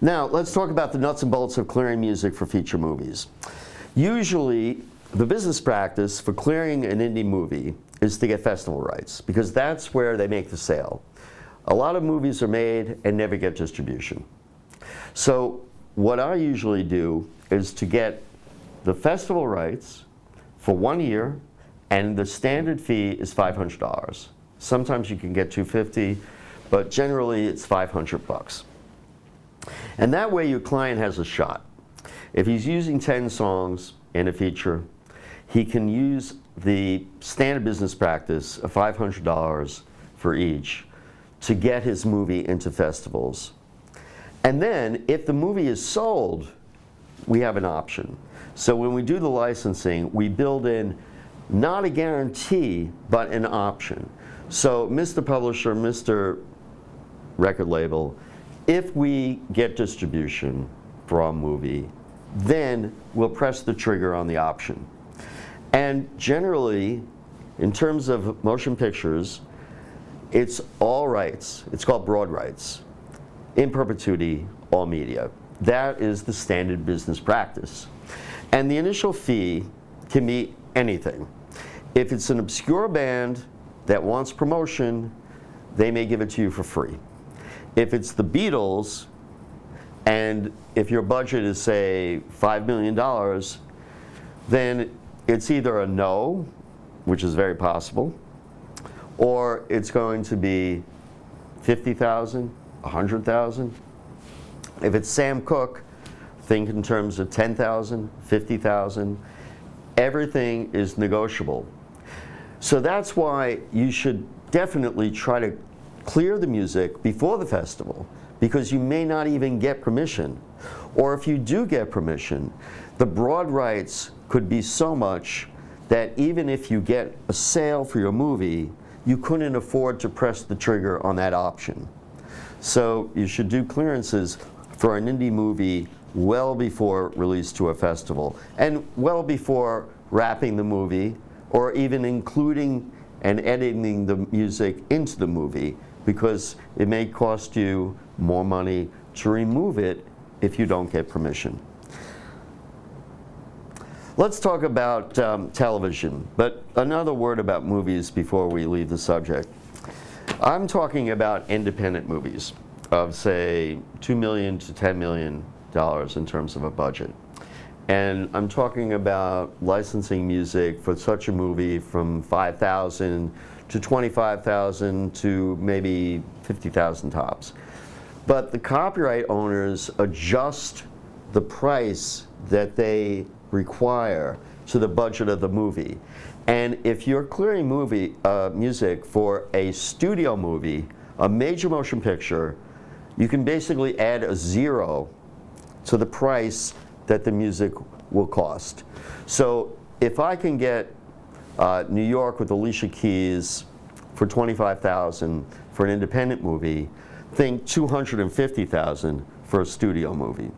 Now, let's talk about the nuts and bolts of clearing music for feature movies. Usually, the business practice for clearing an indie movie is to get festival rights, because that's where they make the sale. A lot of movies are made and never get distribution. So what I usually do is to get the festival rights for 1 year, and the standard fee is $500. Sometimes you can get $250, but generally it's $500. And that way your client has a shot. If he's using 10 songs in a feature, he can use the standard business practice of $500 for each to get his movie into festivals. And then, if the movie is sold, we have an option. So when we do the licensing, we build in not a guarantee, but an option. So Mr. Publisher, Mr. Record Label, if we get distribution for our movie, then we'll press the trigger on the option. And generally, in terms of motion pictures, it's all rights. It's called broad rights. In perpetuity, all media. That is the standard business practice. And the initial fee can be anything. If it's an obscure band that wants promotion, they may give it to you for free. If it's the Beatles, and if your budget is, say, $5 million, then it's either a no, which is very possible, or it's going to be $50,000, $100,000. If it's Sam Cooke, think in terms of $10,000, $50,000. Everything is negotiable. So that's why you should definitely try to clear the music before the festival, because you may not even get permission. Or if you do get permission, the broad rights could be so much that even if you get a sale for your movie, you couldn't afford to press the trigger on that option. So you should do clearances for an indie movie well before release to a festival, and well before wrapping the movie, or even including and editing the music into the movie, because it may cost you more money to remove it if you don't get permission. Let's talk about television, but another word about movies before we leave the subject. I'm talking about independent movies of, say, $2 million to $10 million in terms of a budget. And I'm talking about licensing music for such a movie from $5,000 to $25,000 to maybe $50,000 tops. But the copyright owners adjust the price that they require to the budget of the movie. And if you're clearing music for a studio movie, a major motion picture, you can basically add a zero to the price that the music will cost. So if I can get New York with Alicia Keys for $25,000 for an independent movie, think $250,000 for a studio movie.